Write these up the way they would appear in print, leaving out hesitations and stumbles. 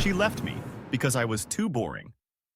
She left me because I was too boring.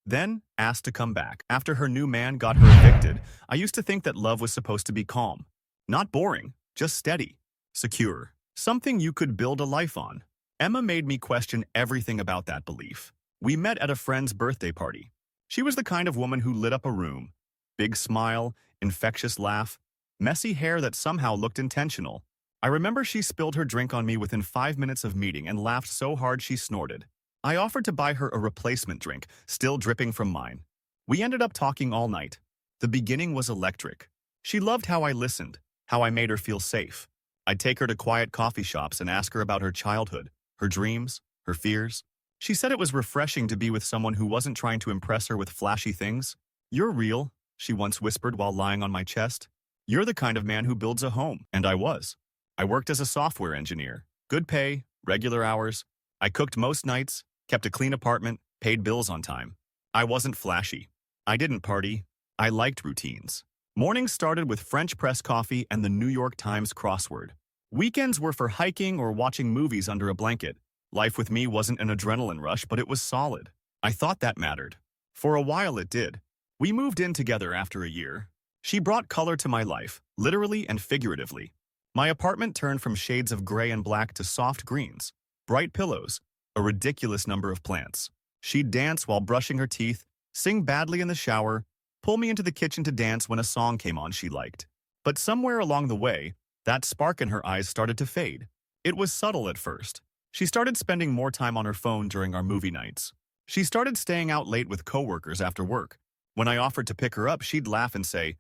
Then asked to come back. After her new man got her evicted, I used to think that love was supposed to be calm. Not boring, just steady. Secure. Something you could build a life on. Emma made me question everything about that belief. We met at a friend's birthday party. She was the kind of woman who lit up a room. Big smile, infectious laugh, messy hair that somehow looked intentional. I remember she spilled her drink on me within 5 minutes of meeting and laughed so hard she snorted. I offered to buy her a replacement drink, still dripping from mine. We ended up talking all night. The beginning was electric. She loved how I listened, how I made her feel safe. I'd take her to quiet coffee shops and ask her about her childhood, her dreams, her fears. She said it was refreshing to be with someone who wasn't trying to impress her with flashy things. "You're real," she once whispered while lying on my chest. "You're the kind of man who builds a home." And I was. I worked as a software engineer. Good pay, regular hours. I cooked most nights, kept a clean apartment, paid bills on time. I wasn't flashy. I didn't party. I liked routines. Mornings started with French press coffee and the New York Times crossword. Weekends were for hiking or watching movies under a blanket. Life with me wasn't an adrenaline rush, but it was solid. I thought that mattered. For a while it did. We moved in together after a year. She brought color to my life, literally and figuratively. My apartment turned from shades of gray and black to soft greens, bright pillows, a ridiculous number of plants. She'd dance while brushing her teeth, sing badly in the shower, pull me into the kitchen to dance when a song came on she liked. But somewhere along the way, that spark in her eyes started to fade. It was subtle at first. She started spending more time on her phone during our movie nights. She started staying out late with coworkers after work. When I offered to pick her up, she'd laugh and say,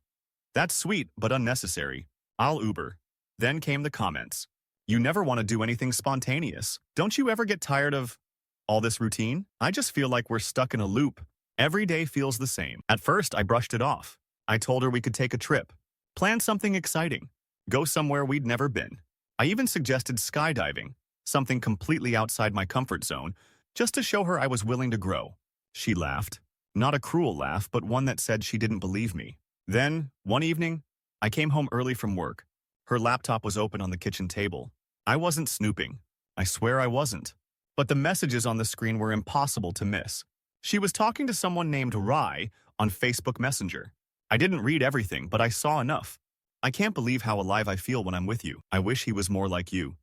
"That's sweet, but unnecessary. I'll Uber." Then came the comments. "You never want to do anything spontaneous. Don't you ever get tired of all this routine? I just feel like we're stuck in a loop. Every day feels the same." At first, I brushed it off. I told her we could take a trip, plan something exciting, go somewhere we'd never been. I even suggested skydiving, something completely outside my comfort zone, just to show her I was willing to grow. She laughed. Not a cruel laugh, but one that said she didn't believe me. Then, one evening, I came home early from work. Her laptop was open on the kitchen table. I wasn't snooping. I swear I wasn't. But the messages on the screen were impossible to miss. She was talking to someone named Rai on Facebook Messenger. I didn't read everything, but I saw enough. "I can't believe how alive I feel when I'm with you. I wish he was more like you.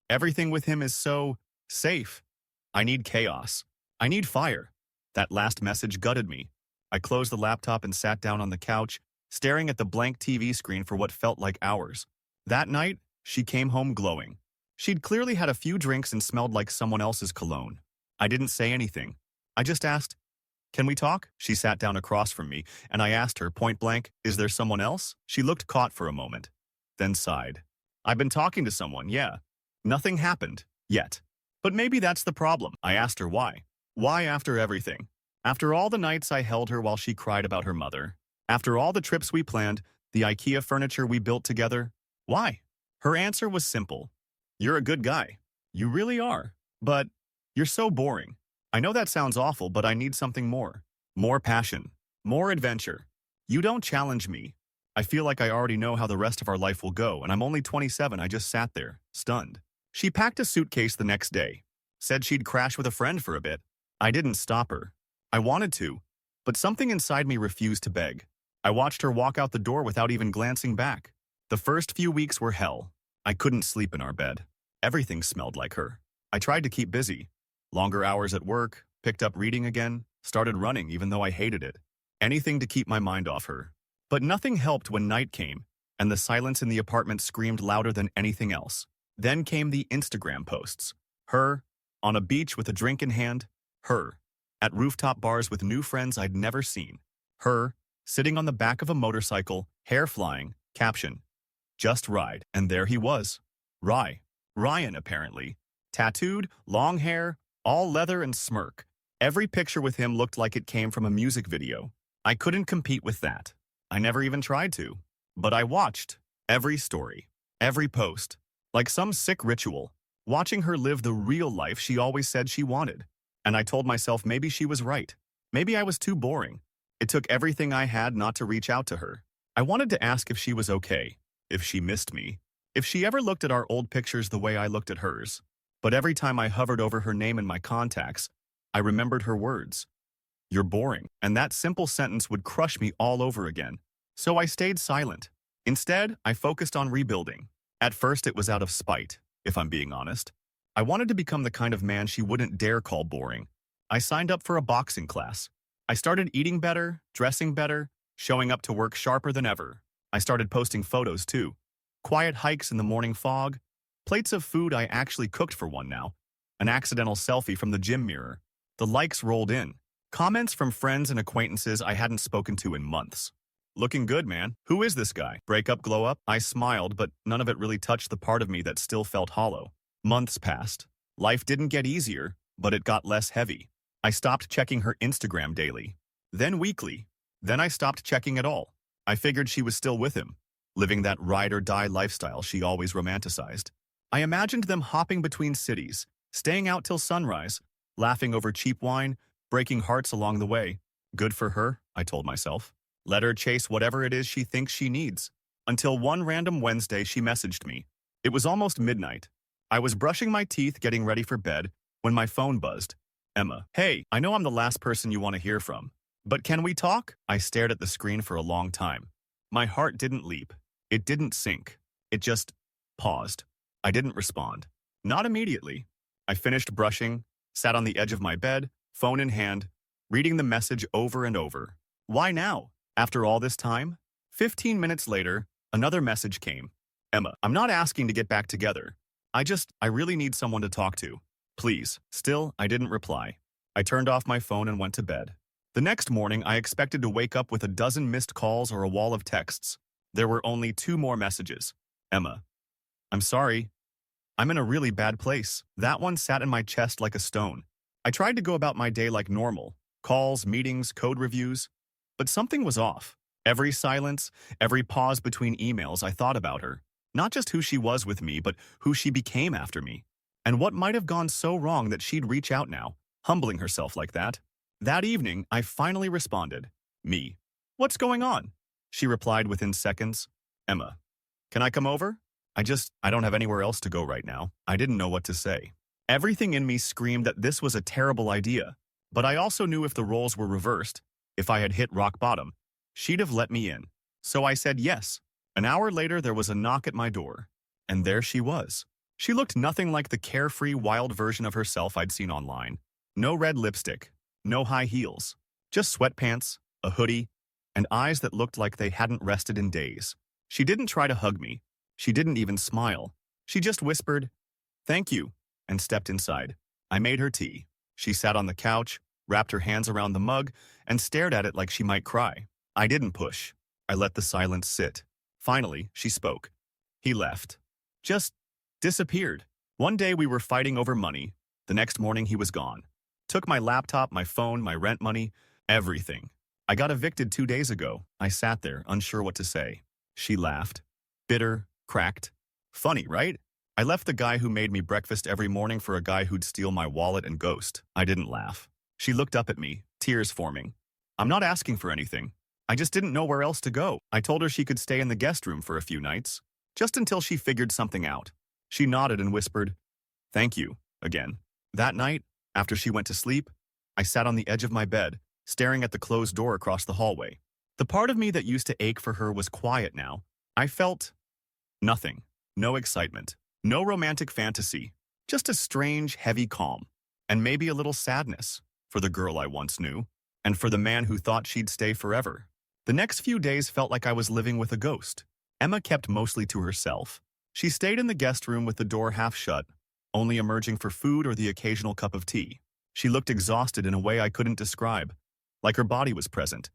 Everything with him is so safe. I need chaos. I need fire." That last message gutted me. I closed the laptop and sat down on the couch, staring at the blank TV screen for what felt like hours. That night, she came home glowing. She'd clearly had a few drinks and smelled like someone else's cologne. I didn't say anything. I just asked, "Can we talk?" She sat down across from me, and I asked her point blank, "Is there someone else?" She looked caught for a moment, then sighed. "I've been talking to someone, yeah. Nothing happened, yet. But maybe that's the problem." I asked her why. Why after everything? After all the nights I held her while she cried about her mother. After all the trips we planned, the IKEA furniture we built together. Why? Her answer was simple. "You're a good guy. You really are. But you're so boring. I know that sounds awful, but I need something more. More passion. More adventure. You don't challenge me. I feel like I already know how the rest of our life will go, and I'm only 27. I just sat there, stunned." She packed a suitcase the next day. Said she'd crash with a friend for a bit. I didn't stop her. I wanted to, but something inside me refused to beg. I watched her walk out the door without even glancing back. The first few weeks were hell. I couldn't sleep in our bed. Everything smelled like her. I tried to keep busy. Longer hours at work, picked up reading again, started running even though I hated it. Anything to keep my mind off her. But nothing helped when night came, and the silence in the apartment screamed louder than anything else. Then came the Instagram posts. Her, on a beach with a drink in hand. Her, at rooftop bars with new friends I'd never seen. Her, sitting on the back of a motorcycle, hair flying, caption, "Just ride." And there he was. Ryan, apparently. Tattooed, long hair, all leather and smirk. Every picture with him looked like it came from a music video. I couldn't compete with that. I never even tried to. But I watched every story, every post, like some sick ritual, watching her live the real life she always said she wanted. And I told myself maybe she was right. Maybe I was too boring. It took everything I had not to reach out to her. I wanted to ask if she was okay, if she missed me, if she ever looked at our old pictures the way I looked at hers. But every time I hovered over her name in my contacts, I remembered her words. You're boring. And that simple sentence would crush me all over again. So I stayed silent. Instead, I focused on rebuilding. At first, it was out of spite, if I'm being honest. I wanted to become the kind of man she wouldn't dare call boring. I signed up for a boxing class. I started eating better, dressing better, showing up to work sharper than ever. I started posting photos too. Quiet hikes in the morning fog, plates of food I actually cooked for one now, an accidental selfie from the gym mirror. The likes rolled in. Comments from friends and acquaintances I hadn't spoken to in months. Looking good, man. Who is this guy? Break up, glow up? I smiled, but none of it really touched the part of me that still felt hollow. Months passed. Life didn't get easier, but it got less heavy. I stopped checking her Instagram daily, then weekly. Then I stopped checking at all. I figured she was still with him, living that ride-or-die lifestyle she always romanticized. I imagined them hopping between cities, staying out till sunrise, laughing over cheap wine, breaking hearts along the way. Good for her, I told myself. Let her chase whatever it is she thinks she needs. Until one random Wednesday she messaged me. It was almost midnight. I was brushing my teeth getting ready for bed when my phone buzzed. Emma, hey, I know I'm the last person you want to hear from, but can we talk? I stared at the screen for a long time. My heart didn't leap. It didn't sink. It just paused. I didn't respond. Not immediately. I finished brushing, sat on the edge of my bed, phone in hand, reading the message over and over. Why now? After all this time? 15 minutes later, another message came. Emma, I'm not asking to get back together. I really need someone to talk to. Please. Still, I didn't reply. I turned off my phone and went to bed. The next morning, I expected to wake up with a dozen missed calls or a wall of texts. There were only 2 more messages. Emma, I'm sorry. I'm in a really bad place. That one sat in my chest like a stone. I tried to go about my day like normal. Calls, meetings, code reviews. But something was off. Every silence, every pause between emails, I thought about her. Not just who she was with me, but who she became after me. And what might have gone so wrong that she'd reach out now, humbling herself like that. That evening, I finally responded. Me. What's going on? She replied within seconds. Emma. Can I come over? I don't have anywhere else to go right now. I didn't know what to say. Everything in me screamed that this was a terrible idea. But I also knew if the roles were reversed, if I had hit rock bottom, she'd have let me in. So I said yes. An hour later, there was a knock at my door. And there she was. She looked nothing like the carefree, wild version of herself I'd seen online. No red lipstick, no high heels, just sweatpants, a hoodie, and eyes that looked like they hadn't rested in days. She didn't try to hug me. She didn't even smile. She just whispered, "Thank you," and stepped inside. I made her tea. She sat on the couch, wrapped her hands around the mug, and stared at it like she might cry. I didn't push. I let the silence sit. Finally, she spoke. He left. Just disappeared. One day we were fighting over money. The next morning he was gone. Took my laptop, my phone, my rent money, everything. I got evicted 2 days ago. I sat there, unsure what to say. She laughed. Bitter, cracked. Funny, right? I left the guy who made me breakfast every morning for a guy who'd steal my wallet and ghost. I didn't laugh. She looked up at me, tears forming. I'm not asking for anything. I just didn't know where else to go. I told her she could stay in the guest room for a few nights, just until she figured something out. She nodded and whispered, "Thank you," again. That night, after she went to sleep, I sat on the edge of my bed, staring at the closed door across the hallway. The part of me that used to ache for her was quiet now. I felt nothing. No excitement. No romantic fantasy. Just a strange, heavy calm. And maybe a little sadness for the girl I once knew, and for the man who thought she'd stay forever. The next few days felt like I was living with a ghost. Emma kept mostly to herself. She stayed in the guest room with the door half shut, only emerging for food or the occasional cup of tea. She looked exhausted in a way I couldn't describe, like her body was present,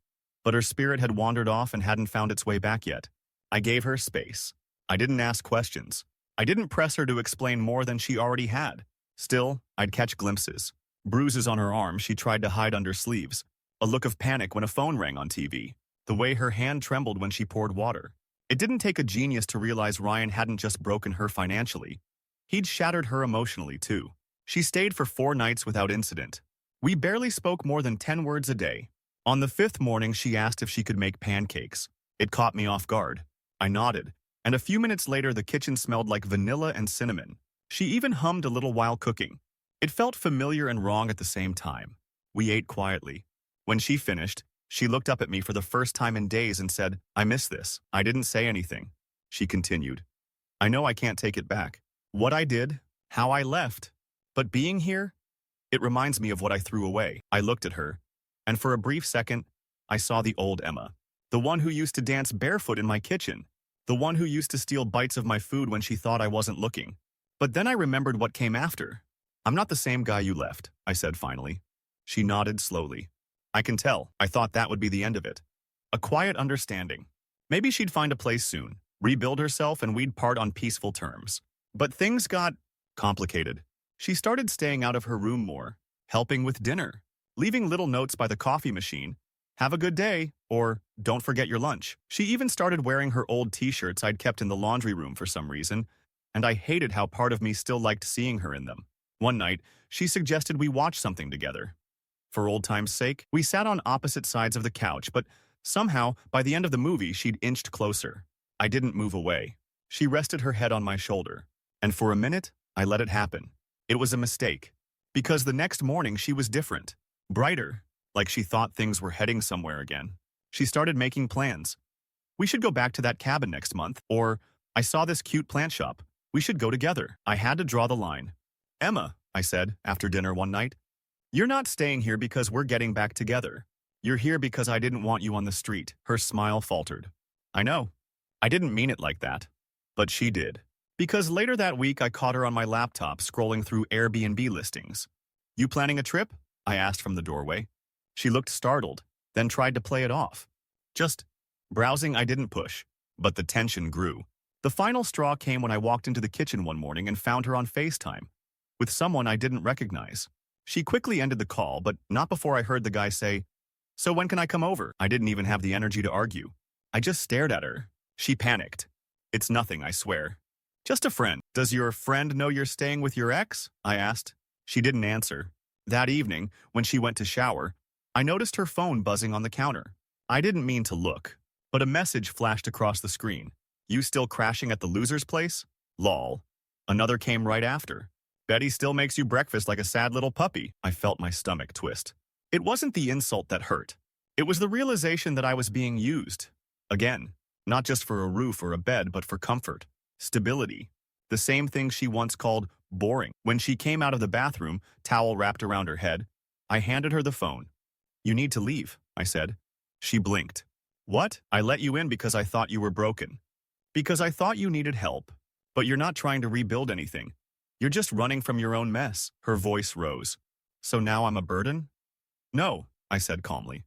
but her spirit had wandered off and hadn't found its way back yet. I gave her space. I didn't ask questions. I didn't press her to explain more than she already had. Still, I'd catch glimpses. Bruises on her arm she tried to hide under sleeves. A look of panic when a phone rang on TV. The way her hand trembled when she poured water. It didn't take a genius to realize Ryan hadn't just broken her financially. He'd shattered her emotionally, too. She stayed for 4 nights without incident. We barely spoke more than 10 words a day. On the 5th morning, she asked if she could make pancakes. It caught me off guard. I nodded, and a few minutes later the kitchen smelled like vanilla and cinnamon. She even hummed a little while cooking. It felt familiar and wrong at the same time. We ate quietly. When she finished, she looked up at me for the first time in days and said, "I miss this." I didn't say anything. She continued, "I know I can't take it back. What I did, how I left. But being here, it reminds me of what I threw away." I looked at her, and for a brief second, I saw the old Emma. The one who used to dance barefoot in my kitchen. The one who used to steal bites of my food when she thought I wasn't looking. But then I remembered what came after. "I'm not the same guy you left," I said finally. She nodded slowly. "I can tell. I thought that would be the end of it." A quiet understanding. Maybe she'd find a place soon, rebuild herself, and we'd part on peaceful terms. But things got complicated. She started staying out of her room more, helping with dinner, leaving little notes by the coffee machine, "Have a good day," or "Don't forget your lunch." She even started wearing her old t-shirts I'd kept in the laundry room for some reason, and I hated how part of me still liked seeing her in them. One night, she suggested we watch something together. For old time's sake, we sat on opposite sides of the couch, but somehow, by the end of the movie, she'd inched closer. I didn't move away. She rested her head on my shoulder, and for a minute, I let it happen. It was a mistake, because the next morning she was different, brighter, like she thought things were heading somewhere again. She started making plans. "We should go back to that cabin next month," or "I saw this cute plant shop. We should go together." I had to draw the line. "Emma," I said after dinner one night, "you're not staying here because we're getting back together. You're here because I didn't want you on the street." Her smile faltered. "I know. I didn't mean it like that." But she did. Because later that week I caught her on my laptop scrolling through Airbnb listings. "You planning a trip?" I asked from the doorway. She looked startled, then tried to play it off. "Just browsing." I didn't push, but the tension grew. The final straw came when I walked into the kitchen one morning and found her on FaceTime with someone I didn't recognize. She quickly ended the call, but not before I heard the guy say, "So when can I come over?" I didn't even have the energy to argue. I just stared at her. She panicked. "It's nothing, I swear. Just a friend." "Does your friend know you're staying with your ex?" I asked. She didn't answer. That evening, when she went to shower, I noticed her phone buzzing on the counter. I didn't mean to look, but a message flashed across the screen. "You still crashing at the loser's place? Lol." Another came right after. "Betty still makes you breakfast like a sad little puppy." I felt my stomach twist. It wasn't the insult that hurt. It was the realization that I was being used. Again, not just for a roof or a bed, but for comfort, stability. The same thing she once called boring. When she came out of the bathroom, towel wrapped around her head, I handed her the phone. "You need to leave," I said. She blinked. "What?" "I let you in because I thought you were broken. Because I thought you needed help. But you're not trying to rebuild anything. You're just running from your own mess." Her voice rose. "So now I'm a burden?" "No," I said calmly.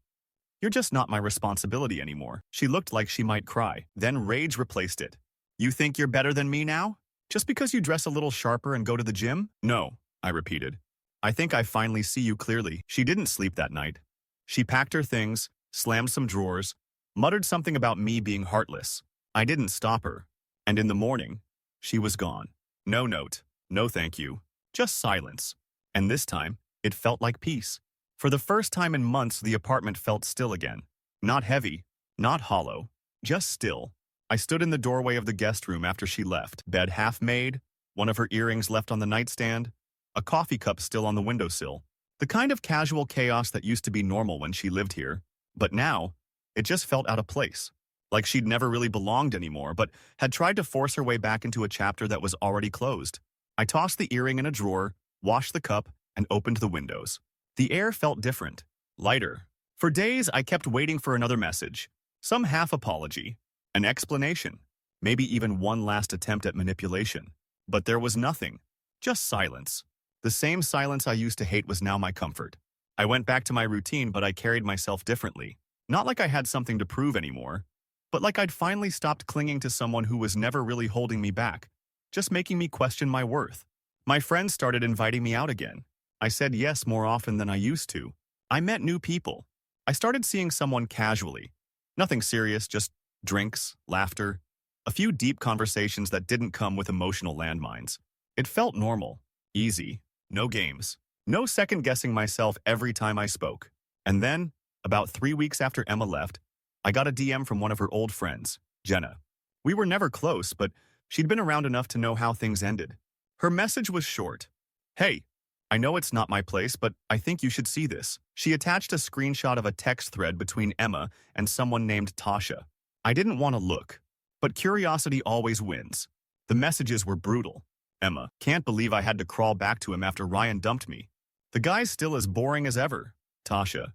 "You're just not my responsibility anymore." She looked like she might cry, then rage replaced it. "You think you're better than me now? Just because you dress a little sharper and go to the gym?" "No," I repeated. "I think I finally see you clearly." She didn't sleep that night. She packed her things, slammed some drawers, muttered something about me being heartless. I didn't stop her. And in the morning, she was gone. No note, no thank you, just silence. And this time, it felt like peace. For the first time in months, the apartment felt still again. Not heavy, not hollow, just still. I stood in the doorway of the guest room after she left, bed half made, one of her earrings left on the nightstand, a coffee cup still on the windowsill. The kind of casual chaos that used to be normal when she lived here. But now, it just felt out of place. Like she'd never really belonged anymore, but had tried to force her way back into a chapter that was already closed. I tossed the earring in a drawer, washed the cup, and opened the windows. The air felt different, lighter. For days, I kept waiting for another message, some half apology, an explanation, maybe even one last attempt at manipulation. But there was nothing, just silence. The same silence I used to hate was now my comfort. I went back to my routine, but I carried myself differently. Not like I had something to prove anymore, but like I'd finally stopped clinging to someone who was never really holding me back, just making me question my worth. My friends started inviting me out again. I said yes more often than I used to. I met new people. I started seeing someone casually. Nothing serious, just drinks, laughter, a few deep conversations that didn't come with emotional landmines. It felt normal, easy, no games, no second-guessing myself every time I spoke. And then, about 3 weeks after Emma left, I got a DM from one of her old friends, Jenna. We were never close, but she'd been around enough to know how things ended. Her message was short. "Hey, I know it's not my place, but I think you should see this. She attached a screenshot of a text thread between Emma and someone named Tasha. I didn't want to look, but curiosity always wins. The messages were brutal. Emma, can't believe I had to crawl back to him after Ryan dumped me. The guy's still as boring as ever. Tasha.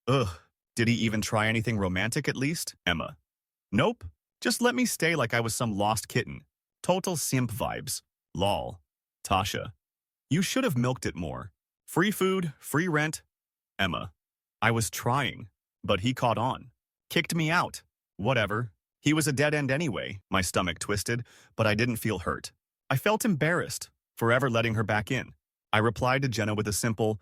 Ugh, did he even try anything romantic at least? Emma. Nope, just let me stay like I was some lost kitten. Total simp vibes. Lol. Tasha. You should have milked it more. Free food, free rent. Emma. I was trying, but he caught on. Kicked me out. Whatever. He was a dead end anyway. My stomach twisted, but I didn't feel hurt. I felt embarrassed, forever letting her back in. I replied to Jenna with a simple,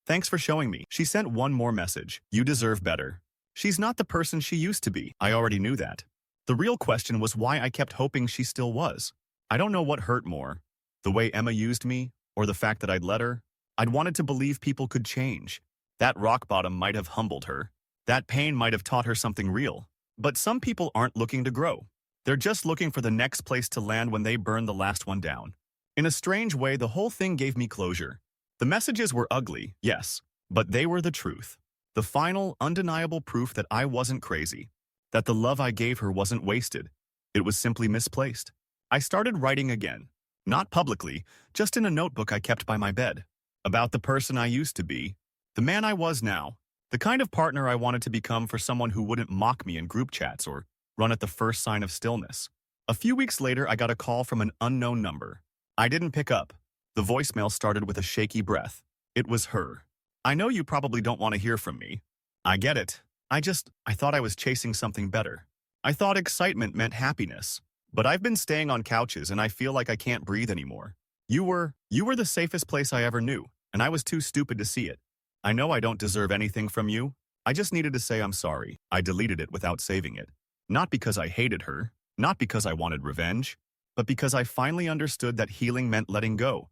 thanks for showing me. She sent one more message. You deserve better. She's not the person she used to be. I already knew that. The real question was why I kept hoping she still was. I don't know what hurt more. The way Emma used me, or the fact that I'd let her. I'd wanted to believe people could change. That rock bottom might have humbled her. That pain might have taught her something real. But some people aren't looking to grow. They're just looking for the next place to land when they burn the last one down. In a strange way, the whole thing gave me closure. The messages were ugly, yes, but they were the truth. The final, undeniable proof that I wasn't crazy. That the love I gave her wasn't wasted. It was simply misplaced. I started writing again. Not publicly, just in a notebook I kept by my bed. About the person I used to be. The man I was now. The kind of partner I wanted to become for someone who wouldn't mock me in group chats or run at the first sign of stillness. A few weeks later, I got a call from an unknown number. I didn't pick up. The voicemail started with a shaky breath. It was her. I know you probably don't want to hear from me. I get it. I thought I was chasing something better. I thought excitement meant happiness. But I've been staying on couches and I feel like I can't breathe anymore. You were the safest place I ever knew, and I was too stupid to see it. I know I don't deserve anything from you. I just needed to say I'm sorry. I deleted it without saving it. Not because I hated her, not because I wanted revenge, but because I finally understood that healing meant letting go.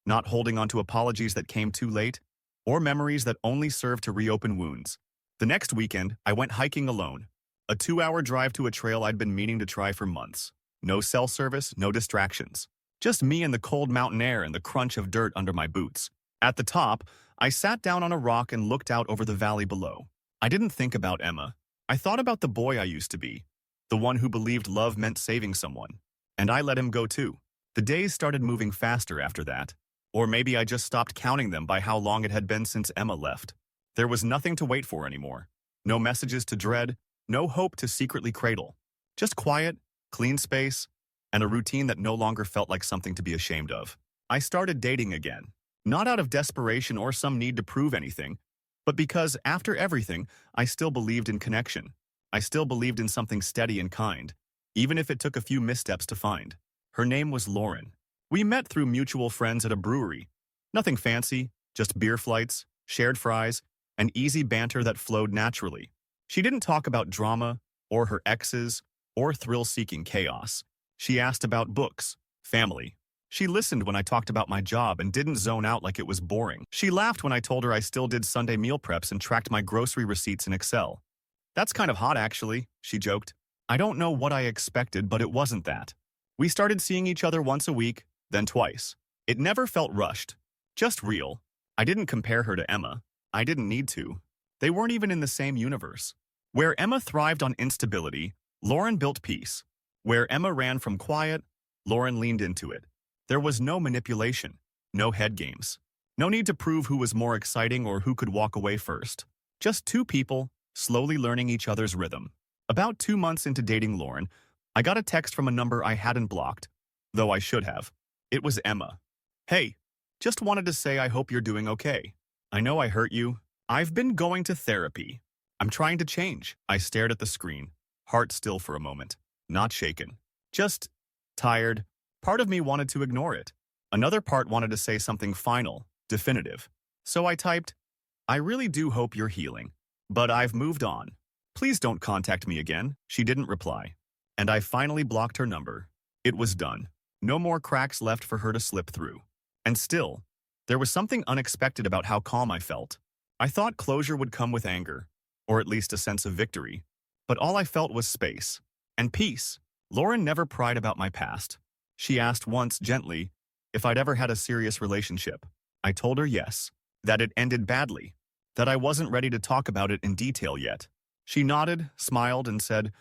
Not holding on to apologies that came too late, or memories that only served to reopen wounds. The next weekend, I went hiking alone. A 2-hour drive to a trail I'd been meaning to try for months. No cell service, no distractions. Just me and the cold mountain air and the crunch of dirt under my boots. At the top, I sat down on a rock and looked out over the valley below. I didn't think about Emma. I thought about the boy I used to be. The one who believed love meant saving someone. And I let him go too. The days started moving faster after that. Or maybe I just stopped counting them by how long it had been since Emma left. There was nothing to wait for anymore. No messages to dread, no hope to secretly cradle. Just quiet, clean space, and a routine that no longer felt like something to be ashamed of. I started dating again. Not out of desperation or some need to prove anything, but because, after everything, I still believed in connection. I still believed in something steady and kind, even if it took a few missteps to find. Her name was Lauren. We met through mutual friends at a brewery. Nothing fancy, just beer flights, shared fries, and easy banter that flowed naturally. She didn't talk about drama, or her exes, or thrill-seeking chaos. She asked about books, family. She listened when I talked about my job and didn't zone out like it was boring. She laughed when I told her I still did Sunday meal preps and tracked my grocery receipts in Excel. That's kind of hot, actually, she joked. I don't know what I expected, but it wasn't that. We started seeing each other once a week, then twice. It never felt rushed, just real. I didn't compare her to Emma. I didn't need to. They weren't even in the same universe. Where Emma thrived on instability, Lauren built peace. Where Emma ran from quiet, Lauren leaned into it. There was no manipulation, no head games. No need to prove who was more exciting or who could walk away first. Just two people, slowly learning each other's rhythm. About 2 months into dating Lauren, I got a text from a number I hadn't blocked, though I should have. It was Emma. Hey, just wanted to say I hope you're doing okay. I know I hurt you. I've been going to therapy. I'm trying to change. I stared at the screen, heart still for a moment, not shaken. Just tired. Part of me wanted to ignore it. Another part wanted to say something final, definitive. So I typed, I really do hope you're healing. But I've moved on. Please don't contact me again. She didn't reply. And I finally blocked her number. It was done. No more cracks left for her to slip through. And still, there was something unexpected about how calm I felt. I thought closure would come with anger, or at least a sense of victory. But all I felt was space and peace. Lauren never pried about my past. She asked once, gently, if I'd ever had a serious relationship. I told her yes, that it ended badly, that I wasn't ready to talk about it in detail yet. She nodded, smiled, and said,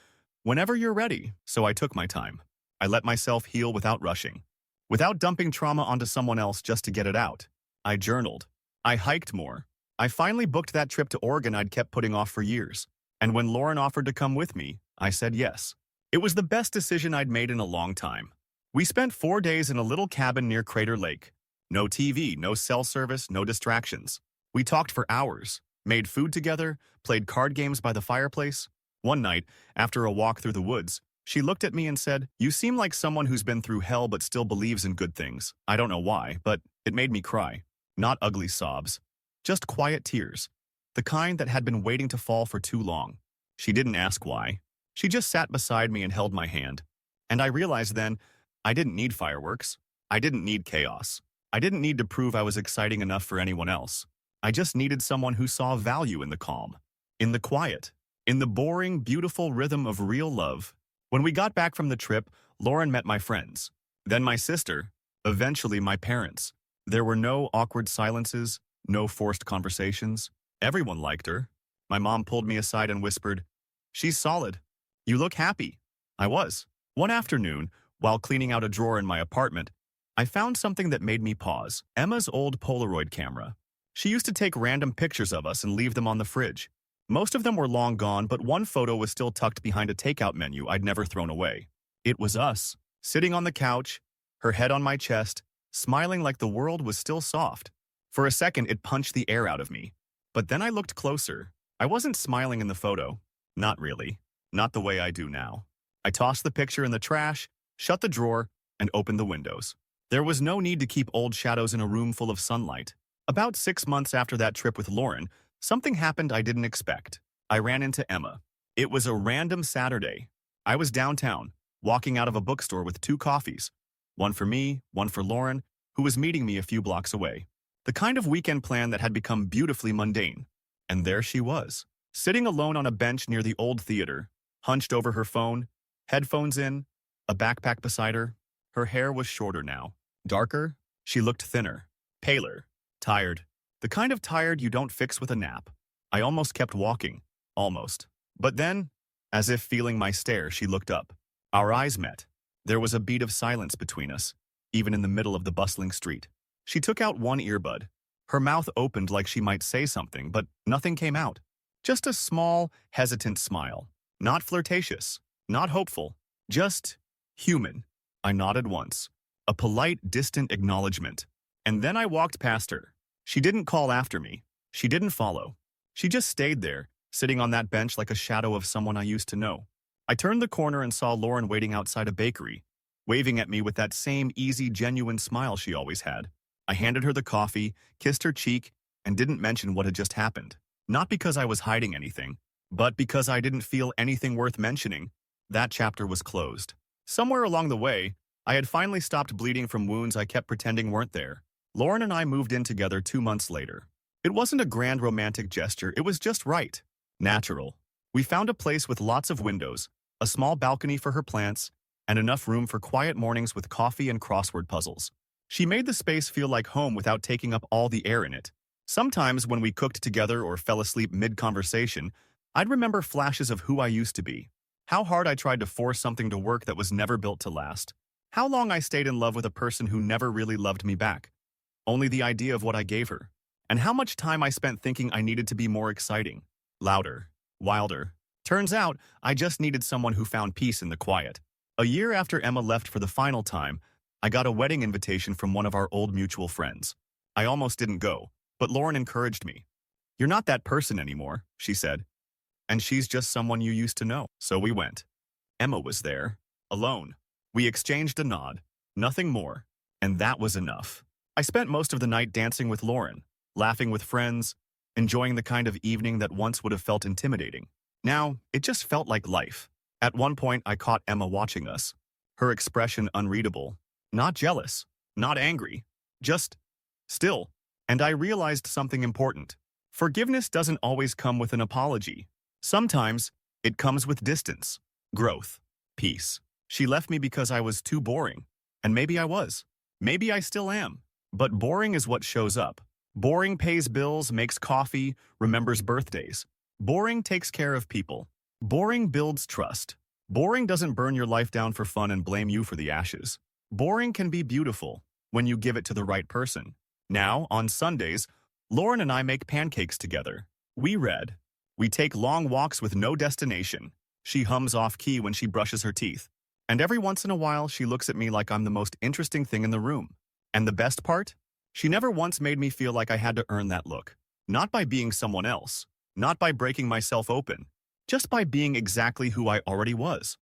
"Whenever you're ready." So I took my time. I let myself heal without rushing, without dumping trauma onto someone else just to get it out. I journaled. I hiked more. I finally booked that trip to Oregon I'd kept putting off for years. And when Lauren offered to come with me, I said yes. It was the best decision I'd made in a long time. We spent 4 days in a little cabin near Crater Lake. No TV, no cell service, no distractions. We talked for hours, made food together, played card games by the fireplace. One night, after a walk through the woods, she looked at me and said, "You seem like someone who's been through hell but still believes in good things." I don't know why, but it made me cry. Not ugly sobs, just quiet tears, the kind that had been waiting to fall for too long. She didn't ask why. She just sat beside me and held my hand. And I realized then, I didn't need fireworks. I didn't need chaos. I didn't need to prove I was exciting enough for anyone else. I just needed someone who saw value in the calm, in the quiet, in the boring, beautiful rhythm of real love. When we got back from the trip, Lauren met my friends, then my sister, eventually my parents. There were no awkward silences, no forced conversations. Everyone liked her. My mom pulled me aside and whispered, "She's solid. You look happy." I was. One afternoon, while cleaning out a drawer in my apartment, I found something that made me pause. Emma's old Polaroid camera. She used to take random pictures of us and leave them on the fridge. Most of them were long gone, but one photo was still tucked behind a takeout menu I'd never thrown away. It was us, sitting on the couch, her head on my chest, smiling like the world was still soft. For a second, it punched the air out of me. But then I looked closer. I wasn't smiling in the photo. Not really. Not the way I do now. I tossed the picture in the trash, shut the drawer, and opened the windows. There was no need to keep old shadows in a room full of sunlight. About 6 months after that trip with Lauren, something happened I didn't expect. I ran into Emma. It was a random Saturday. I was downtown, walking out of a bookstore with 2 coffees. One for me, one for Lauren, who was meeting me a few blocks away. The kind of weekend plan that had become beautifully mundane. And there she was, sitting alone on a bench near the old theater, hunched over her phone, headphones in, a backpack beside her. Her hair was shorter now, darker. She looked thinner, paler, tired. The kind of tired you don't fix with a nap. I almost kept walking, almost. But then, as if feeling my stare, she looked up. Our eyes met. There was a beat of silence between us, even in the middle of the bustling street. She took out one earbud. Her mouth opened like she might say something, but nothing came out. Just a small, hesitant smile. Not flirtatious, not hopeful, just human. I nodded once. A polite, distant acknowledgement. And then I walked past her. She didn't call after me. She didn't follow. She just stayed there, sitting on that bench like a shadow of someone I used to know. I turned the corner and saw Lauren waiting outside a bakery, waving at me with that same easy, genuine smile she always had. I handed her the coffee, kissed her cheek, and didn't mention what had just happened. Not because I was hiding anything, but because I didn't feel anything worth mentioning. That chapter was closed. Somewhere along the way, I had finally stopped bleeding from wounds I kept pretending weren't there. Lauren and I moved in together 2 months later. It wasn't a grand romantic gesture, it was just right. Natural. We found a place with lots of windows, a small balcony for her plants, and enough room for quiet mornings with coffee and crossword puzzles. She made the space feel like home without taking up all the air in it. Sometimes when we cooked together or fell asleep mid-conversation, I'd remember flashes of who I used to be. How hard I tried to force something to work that was never built to last. How long I stayed in love with a person who never really loved me back. Only the idea of what I gave her. And how much time I spent thinking I needed to be more exciting, louder, wilder. Turns out, I just needed someone who found peace in the quiet. A year after Emma left for the final time, I got a wedding invitation from one of our old mutual friends. I almost didn't go, but Lauren encouraged me. "You're not that person anymore," she said. "And she's just someone you used to know." So we went. Emma was there, alone. We exchanged a nod, nothing more, and that was enough. I spent most of the night dancing with Lauren, laughing with friends, enjoying the kind of evening that once would have felt intimidating. Now, it just felt like life. At one point, I caught Emma watching us, her expression unreadable. Not jealous, not angry, just still. And I realized something important. Forgiveness doesn't always come with an apology. Sometimes, it comes with distance, growth, peace. She left me because I was too boring. And maybe I was. Maybe I still am. But boring is what shows up. Boring pays bills, makes coffee, remembers birthdays. Boring takes care of people. Boring builds trust. Boring doesn't burn your life down for fun and blame you for the ashes. Boring can be beautiful when you give it to the right person. Now, on Sundays, Lauren and I make pancakes together. We read. We take long walks with no destination. She hums off-key when she brushes her teeth. And every once in a while, she looks at me like I'm the most interesting thing in the room. And the best part? She never once made me feel like I had to earn that look. Not by being someone else. Not by breaking myself open. Just by being exactly who I already was.